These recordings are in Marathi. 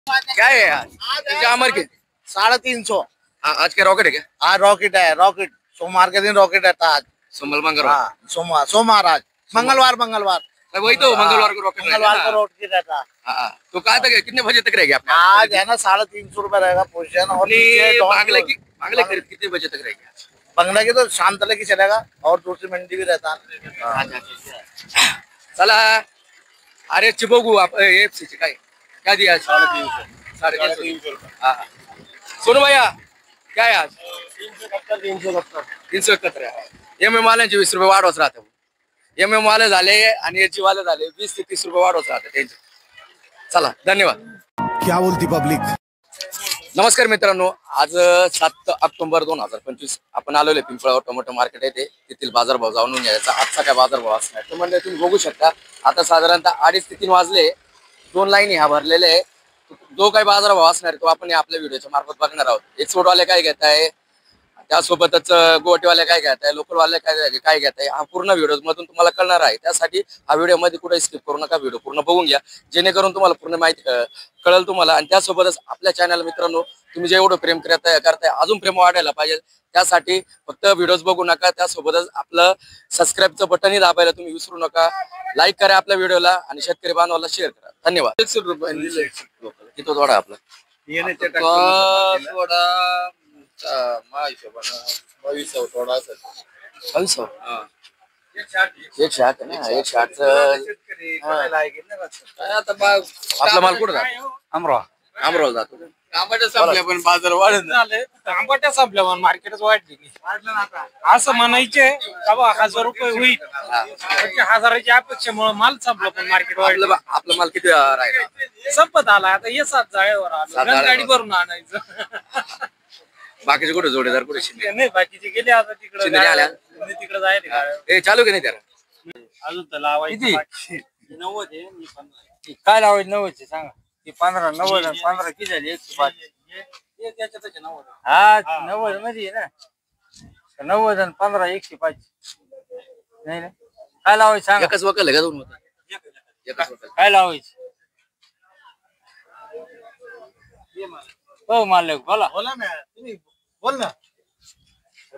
क्या है आज अमर के 350। आज के रॉकेट है क्या? आज रॉकेट है, रॉकेट सोमवार के दिन रॉकेट रहता है आज। सोमवार मंगलवार। हाँ, सोमवार आज, मंगलवार वही तो मंगलवार को रॉकेट मंगलवार को रॉकेट रहता है। हाँ, तो कहाँ तक है? कितने बजे तक रहेगी आपने? आज है ना 350 रुपए रहेगा पोजीशन। और बांग्ला खरीद कितने बजे तक रहेगी आज? बंगला की तो शाम तक ही चलेगा और दूसरी मंडी भी रहता है। चला अरे बघू एफसी काय क्या दिया? 350 हाँ। सोनू भैया क्या है आज? 371 है। एम वाल्यांचे 20 रुपये वाढवत राहते. एम वाले झाले आणि एच वाले झाले 20 ते 30 रुपये वाढवत राहते त्यांचे. चला धन्यवाद. क्या बोलती पब्लिक. नमस्कार मित्रांनो, आज 7 ऑक्टोबर 2025 आपण आलेलो आहे पिंपळगाव टोमॅटो मार्केट येथे. तेथील बाजारभाव जाणून घ्यायचा. आजचा काय बाजारभाव असणार तर म्हणजे तुम्ही बघू शकता. आता साधारणतः 2:30 ते 3 वाजले. 2 लाईन ह्या भरलेले आहे. जो काही बाजारभाव असणार तो आपण आपल्या व्हिडिओच्या मार्फत बघणार आहोत. एक्सपोर्टवाले काय घेत आहे, त्यासोबतच गोटेवाले काय घेत आहे, लोकलवाले काय घेत आहे, हा पूर्ण व्हिडिओ मधून तुम्हाला कळणार आहे. त्यासाठी हा व्हिडिओ मध्ये कुठे स्किप करू नका, व्हिडिओ पूर्ण बघून घ्या जेणेकरून तुम्हाला पूर्ण माहिती कळेल तुम्हाला. आणि त्यासोबतच आपल्या चॅनल मित्रांनो तुम्ही जे एवढं प्रेम करताय अजून प्रेम वाढायला पाहिजे त्यासाठी फक्त व्हिडिओज बघू नका, त्यासोबतच आपलं सबस्क्राईबचं बटनही दाबायला तुम्ही विसरू नका. लाईक करा आपल्या व्हिडिओला आणि शेतकरी बांधवाला शेअर करा. धन्यवाद. 100 रुपये किती थोडा आपला थोडा हिशोबानं 2200 थोडा असेल. 2200 160 ना. 160 आपला माल कुठं जातो? अमरावती जातो. टमाटे संपल्या पण बाजार वाढत झाले. टमाट्या संपल्या पण मार्केटच वाढली. असं म्हणायचे का बा 1000 रुपये होईल, 1000ची अपेक्षेमुळे माल संपला पण मार्केट वाढलं. आपला माल किती राहिला? संपत आला. आता हे 7 जाळेवर आलं, गाडी भरून आणायचं. बाकीचे कुठे जोडीदार कुठे? नाही, बाकीचे गेले आता तिकडे. तिकडे जायला चालू की नाही त्याला? अजून तर लावायची 90 आहे. काय लावायचं? 90 सांगा. ती 15 90 आणि 15 किती झाली? 105. त्याच्यातच 90. हा 90 मध्ये आहे ना. 90 आणि 15 105. नाही ना, काय लावायचं सांगा. एकच वकल आहे का? 2 होता एकच वकल. काय लावायचं? हो मालक बोला. बोला ना, तुम्ही बोल ना.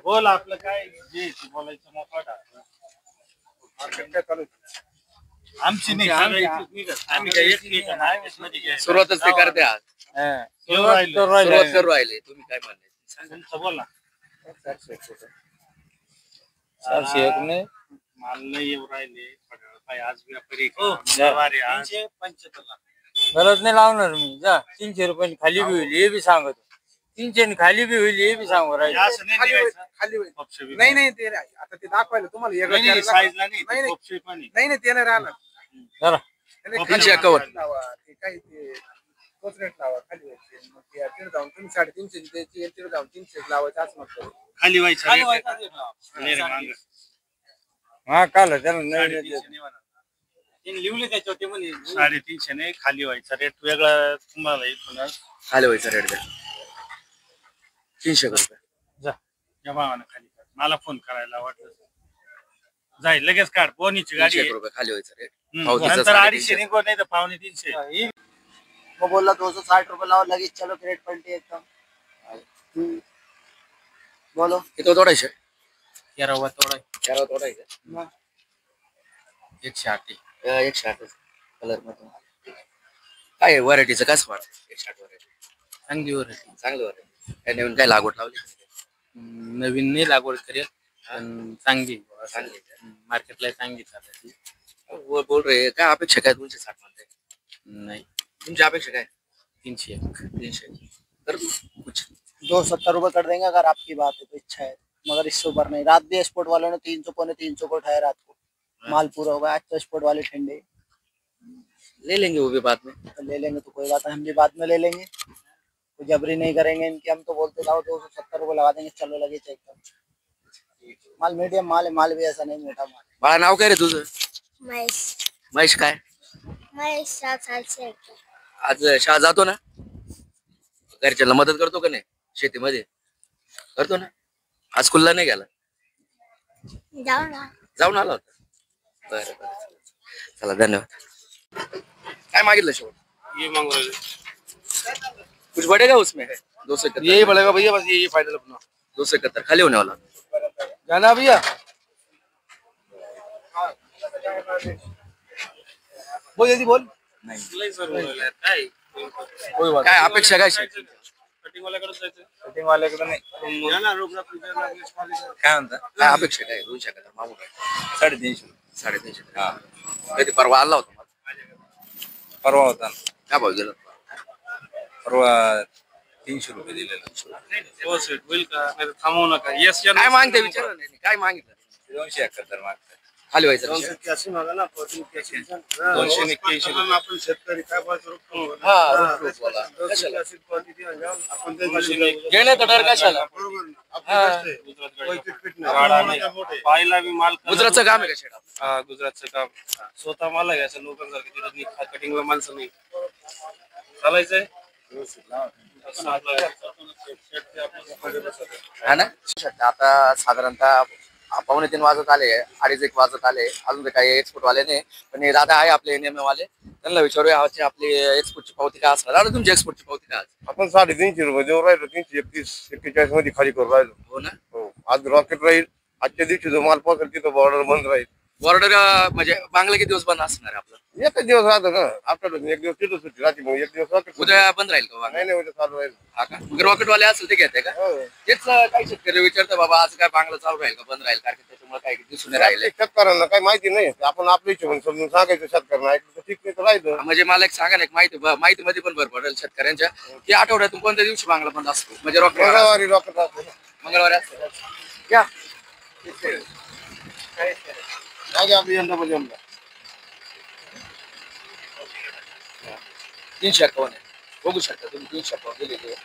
बोल आपलं काय जे बोलायचं मोकळं टाक. मार्केट काय चालू? आमची नाही, आम्ही काय एक सुरुवातच ते करते आज. सुरुवात करू राहिले. तुम्ही काय म्हणले बोल ना. 401 नाही माल नाही येऊ राहिले. आज व्यापारी 375 गरज नाही लावणार मी. जा 300 रुपये खाली बी होईल हे बी सांगतो. 300 खाली बी होईल हे बी सांगू राहिले. नाही ते आता ते दाखवायला तुम्हाला साईजला नाही ते नाही राहिलं. जरा 351 काही ते कोचरेट लावा खाली व्हायचे. मग तिकडे जाऊन तुम्ही 350 द्यायची, तिकडे जाऊन 300 लावायचं असं म्हटलं. खाली व्हायचं हा काल त्याला लिहले त्याच्यावर ते म्हणे 350 नाही खाली व्हायचा रेट वेगळा तुम्हाला इथून खाली व्हायचा रेट द्या. 300 रुपये जा या भावानं खाली कर. मला फोन करायला वाटलं जाईल लगेच काढ. पोनीची गाडी 300 रुपये खाली व्हायचा रेट. नंतर 250 निघो नाही तर 250. वो बोला 260 रुपए लाओ लगेच चलो क्रेडिट पलटी एकदम. बोलो किती तोडायचे? 11 तोडा. 11 तोडायचे. 160 160 कलर मध्ये काय व्हरायटीचं काय वाटतं? 160 व्हरायटी चांगली व्हरायटी. चांगली व्हरायटी. काय नवीन काय लागवड लावली? नवीन नाही लागवड करेल पण चांगली मार्केटला चांगली चालते. बोल रे काय अपेक्षा काय तुमची? 60 म्हणते नाही तुमची अपेक्षा काय? 300 तर कुछ 270 रुपए कर देंगे अगर आपकी बात है तो. इच्छा है मगर इससे ऊपर नहीं. रात भी एक्सपोर्ट वालों ने 300 पौने 300 को उठाया रात को. माल पूरा होगा. आज तो एक्सपोर्ट वाले ठंडे ले लेंगे वो भी बाद में. तो ले लेंगे तो कोई बात नहीं, हम भी बाद में ले लेंगे. तो जबरी नहीं करेंगे इनकी. हम तो बोलते लाओ 270 रुपए लगा देंगे चलो लगे एकदम. माल मीडियम माल है. माल भी ऐसा नहीं मोटा माल. बाळा नाव काय रे तुझं? महेश. महेश काय? महेश 7 साल से. आज शाळा जातो ना? घरच्याला मदत करतो का नाही शेतीमध्ये? करतो ना. आज स्कूलला नाही गेला? जाऊन आला होता. बरं चला धन्यवाद. काय मागितलं शेवट? ये मागू कुछ बढ़ेगा उसमें 271 यही बढ़ेगा भैया, बस यही फाइनल अपना 271 खाली होने वाला। जाना भैया। बोल जल्दी बोल। कोई बात काय अपेक्षा काय कटिंग वाल्याकडे नाही काय म्हणता काय अपेक्षा काय 271 मागू काय 350 कधी परवा आला होता मला. परवा होता ना. काय भाव गेला परवा 300 रुपये दिलेला. हो सेट होईल का नाही थांबवू नका येस काय मागते विचार काय मागितलं 271 मागतात. खाली व्हायचं विषय. 281 मागा ना 281 आपण शेतकरी काय बाजू हा रोख बोला. कशाला? घेण्याचा डर कशाला पाहिला मी माल गुजरातचं काम आहे का शेड आपलं? हा गुजरातचं काम स्वतः मला घ्यायचं लोकांसारखं तिथं कटिंगला माणसं नाही चालायचंय हा ना आता साधारणतः 2:45 वाजत आले 2:30 वाजत आले अजून काही एक्सपोर्ट वाले नाही पण हे दादा आहे आपले NMA वाले त्यांना विचारूया आपली एक्सपोर्टची पावती काय असणार दादा तुमची एक्सपोर्टची पावती काय आपण 350 रुपये देऊ राहिलो 331-41 मध्ये खाली करू राहिलो. हो ना हो आज रॉकेट राहील आजच्या दिवशी जो माल पोहोचेल तिथं बॉर्डर बंद राहील. बॉर्डर म्हणजे बांगला किती दिवस बंद असणार आहे आपलं एकच दिवस राहतो ना आठवड्यात एक दिवस तिथं सुट्टी राहते मग एक दिवस रॉकेट उद्या बंद राहील का बांगला? नाही उद्या चालू राहील. हा का मग रॉकेटवाले असेल ते घेते का हो. तेच काही शेतकरी विचारतं बाबा आज काय बांगला चालू राहील का बंद राहील कारण की त्याच्यामुळे काही दिसून राहिले शेतकऱ्यांना काही माहिती नाही आपण आपल्या हिशोबाने समजून सांगायचं शेतकऱ्यांना ऐकलं तर ठीक नाही तर राहिलं. म्हणजे मला एक सांगा ना एक माहितीमध्ये पण भर पडेल शेतकऱ्यांच्या की आठवड्यातून कोणत्या दिवशी बांगला बंद असतो म्हणजे रॉकेट मंगळवारी रॉकेट असतं ना. मंगळवारी असतं घ्या जाऊ दे आपली यंदा म्हणजे यंदा. 351 आहे बघू शकता तुम्ही 351 दिलेली आहे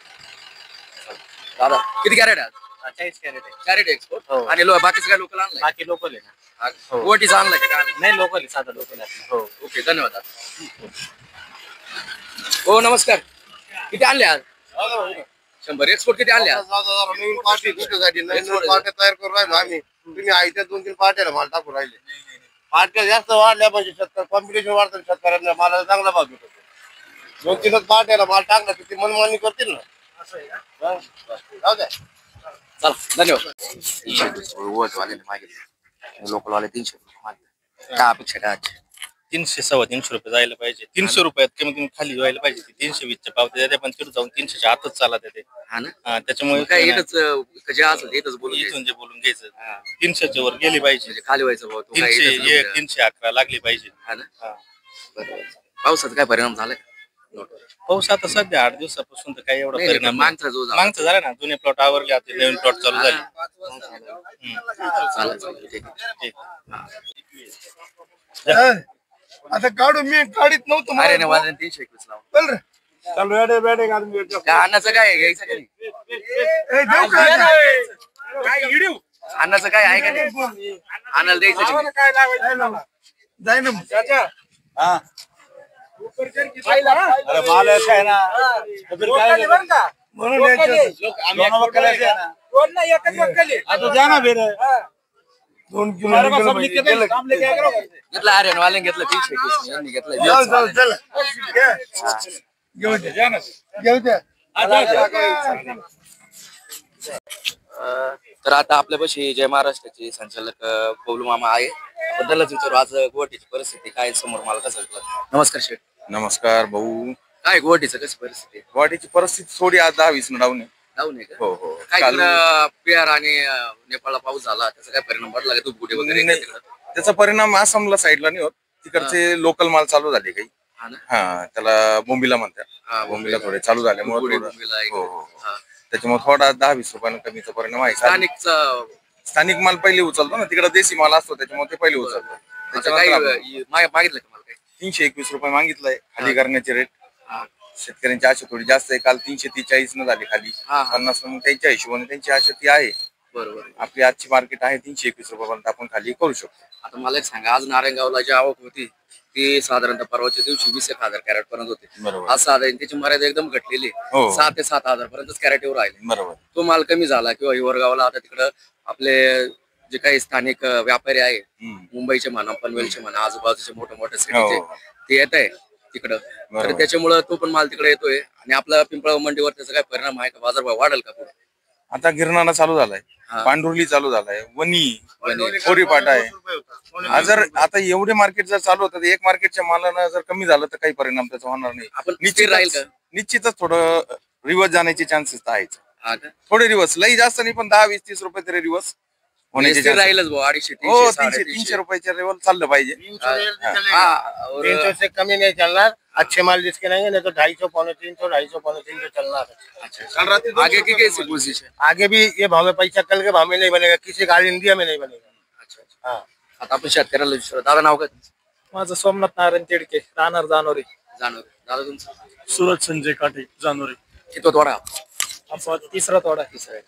दादा किती कॅरेट आहे 40 कॅरेट आहे. कॅरेट एक्सपोर्ट हो. आणि बाकीचं काय लोकल आणलंय बाकी लोकल आहे ना. हो. ओटीचा आणलाय का काय? नाही लोकल आहे साधा लोकल आहे. हो ओके धन्यवाद दादा. हो नमस्कार किती आणले आज 100 एक्सपोर्ट किती आणले आज नवीन पार्टी भेटण्यासाठी नवीन पार्ट्या तयार करून राहिलो आम्ही. तुम्ही आयत्या 2-3 पार्ट्याला माल टाकून राहिले. पार्ट्या जास्त वाढल्या म्हणजे शेतकरी कॉम्पिटिशन वाढतं शेतकऱ्यांना मालाला चांगला भाव भेटतो. 2-3 पार्ट्याला माल टाकला की ते मनमानी करतील ना. जाऊ द्या. चला धन्यवाद 300 वाले मागितले लोकल वाले 300 मागितले काय अपेक्षा काय आजची? 300-350 रुपये जायला पाहिजे 300 रुपयात कमी कमी खाली व्हायला पाहिजे 320च्या पावत्या देते पण तिथे जाऊन 300च्या आतच चालत येते. हा ना त्याच्यामुळे काय इथंच जे असेल ते इथंच बोलून इथून घ्यायचं. जे बोलून घ्यायचं 300च्या वर गेली पाहिजे म्हणजे खाली व्हायचं भाऊ तू काय 300 इथंच हे बोलून 311 लागली पाहिजे. हा ना हा. बरोबर पावसाचा काय परिणाम झालाय पाऊस आता सध्या 8 दिवसापासून तर काही एवढा नाही, नाही, परिणाम नाही. मागचा जो झाला. मागचा झाला ना जुने प्लॉट आवरले आता नवीन प्लॉट चालू झाले. चालेल चालेल ठीक आहे. आता काढू मी गाडीत नव्हतो अरे नाही वाजले 321 लावा. चल रे चालू रेडे बेडे आदमी काय अन्नाचं काय आहे? घ्यायचं का नाही? अन्नाचं काय आहे का नाही अन्नाला द्यायचं का नाही? जाय ना अरे माल आहे ना म्हणून आता जा ना फिर 2 किलो घेतलं आर्यन वाल्याने घेतलं 321 यांनी घेतलं चल घेऊ द्या घेऊ द्या. तर आता आपल्यापाशी जय महाराष्ट्राचे संचालक पौलू मामा आहे आपण त्यालाच विचारू आज गुवाहाटीची परिस्थिती काय समोर मला कसं वाटलं. नमस्कार शेठ नमस्कार भाऊ. काय गुवाहाटीचं कशी परिस्थिती आहे? वाढीची परिस्थिती थोडी आज 10-20 डाऊन आहे. जाऊ नये का हो हो काय काल बिहार आणि नेपाळला पाऊस झाला त्याचा काय परिणाम पडला का तू वगैरे नाही, त्याचा परिणाम आसामला साईडला नाही होत. तिकडचे लोकल माल चालू झाले काही. हा ना हा त्याला बोंबीला हा, म्हणतात. बोंबीला थोडे चालू झाल्यामुळे गुढी- थोडं- गुढीला इकडे. हो हो हा. त्याच्यामुळे थोडा 10-20 रुपयानं कमीचा परिणाम आहे. स्थानिकचा स्थानिक माल पहिले उचलतो ना तिकडे देशी माल असतो त्याच्यामुळे ते पहिले उचलतो. आता काय मागितलं का मला काय 321 रुपये मागितलंय खाली करण्याचे रेट. हा. शेतकऱ्यांची आशा थोडी जास्त आहे. काल 343 न झाली खाली हा, हा. 50 मग त्यांच्या हिशोबाने त्यांची आशा ती आहे. बरोबर आपली आजची मार्केट आहे 321 रुपयापर्यंत आपण खाली करू शकतो. आता मला एक सांगा आज नारायणगावला जी आवक होती ती साधारणतः परवाच्या दिवशी 20,000 कॅरेट पर्यंत होते. बरोबर. आज साधारण त्याची मर्यादा एकदम घटलेली हो. 6,000 ते 7,000 पर्यंतच कॅरेट येऊ राहिले. बरोबर. तो माल कमी झाला किंवा हिवरगावला आता तिकडं आपले जे काही स्थानिक व्यापारी आहे हम्म. मुंबईचे म्हणा पनवेलचे म्हणा आजूबाजूचे मोठे मोठे हो. सिटीचे ते येत आहे तिकडं, तर बरोबर. त्याच्यामुळे तो पण माल तिकडे येतोय आणि आपला पिंपळगाव मंडीवर त्याचा काय परिणाम आहे का? बाजारभाव वाढेल का पुढे? आता गिरणारा चालू झालाय, हा. पांढुर्ली चालू झालाय, वणी कोरीपाट आहे. जर आता एवढे मार्केट जर चालू होतं, तर एक मार्केटच्या मालानं जर कमी झालं तर काही परिणाम त्याचा होणार नाही. आपण स्थिर राहील का? निश्चितच थोडं रिवर्स जाण्याचे चान्सेस आहेच. हा का? थोडे रिवर्स, लई जास्त नाही, पण 10, 20, 30 रुपये तरी रिवर्स होण्याचे स्थिर chances. राहीलच भाऊ, 250, हो, 300, 300, 300 रुपयाच्या लेवल चाललं पाहिजे. हा, और 300 से कमी नहीं चलना, अच्छे माल जिसके नहीं है, नहीं तो 250, पौने 300, 250, पौने 300 चलना है। आगे की कैसी पोझिशन? आगे भी ये भाव में पैसा कल के भाव में नहीं बनेगा, किसी गाड़ी इंडिया में नहीं बनेगा। अच्छा, आता आपण शेतकऱ्याला विचारू. दादा नाव काय? माझं सोमनाथ नारायण तिडके, राहणार जानोरी. जाणव दादा तुमचं सूरज संजय काटे, जानोरी. किती तोडा? आपला तिसरा तोडा आहे. तिसरा आहे.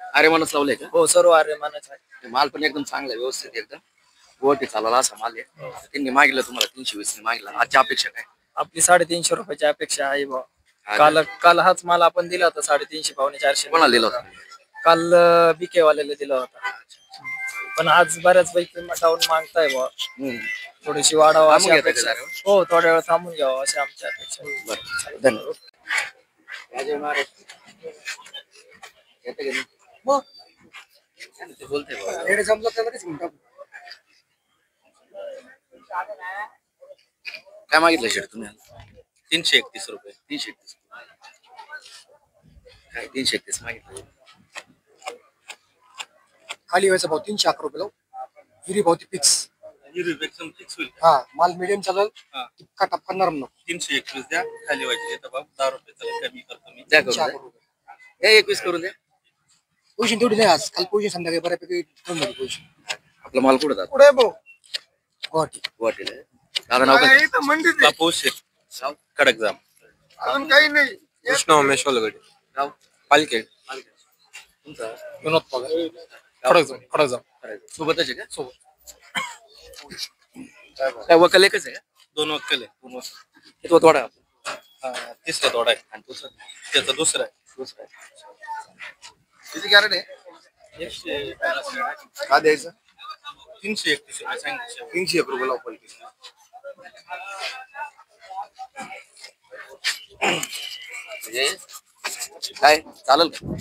अरे मनच लावलंय का? हो, सर्व आर्यमानाच आहे. ते माल पण एकदम चांगला आहे, व्यवस्थित आहे एकदम. गोटी चालवला असा माल आहे. त्यांनी मागितलं तुम्हाला 320 ने मागितला. आजची अपेक्षा काय? आपली 350 रुपयाची अपेक्षा आहे भाऊ. हा का? काल हाच माल आपण दिला होता 350, पावणे 400. कोणाला दिला होता? काल बीके वाल्याला दिला होता, पण आज बऱ्याच पैकी डाऊन मागताय भाऊ. थोडीशी वाढावं अशी थांबून घेता अपेक्षा. का जरा? हो, थोड्या वेळ थांबून घ्यावं अशी आमची अपेक्षा आहे. बरं, चालेल. धन्यवाद. राजे महाराज. येतं का नाही? काय नाही, ते बोलतंय बाबा. काय मागितलं शेट तुम्ही? 331 रुपये. 331. काय 331 मागितलं? खाली व्हायचा भाव 311 रुपये लावू. हिरी भाव ती फिक्स. एकदम फिक्स होईल. हा, माल मिडियम चालेल, हा. इतका टप्पा नरम नको. 321 द्या, खाली व्हायचे येतं बाबा. 10 रुपये चला कमी करतो मी. द्या करून 311 द्या. रुपये. द्या 21 करून द्या. पोझिशन तेवढी नाही आज, काल पोझिशन संध्याकाळी बऱ्यापैकी कमी झाली पोझिशन. आपला माल कुठं जातो? पुढे भाऊ गुवाहाटी. गुवाहाटीला आहे. दादा नाव काय? कापूस गाव? कडक जाम. अजून काही नाही. कृष्ण उमेश वलगडे, गाव? पालखेड. तुमचा? विनोद पगार. गाव? खडक सोबतच आहे का? सोबत. काय वकल एकच आहे का? 2 वक्कल आहे. किती तोडा? तिसरा तोडा आहे. आणि दुसरा? त्याचा दुसरा आहे. दुसरा आहे. किती कॅरेट आहे? 150. का द्यायचं? 331 रुपये सांगितले. 301 रुपये लावू पलटी. म्हणजे काय चालेल का?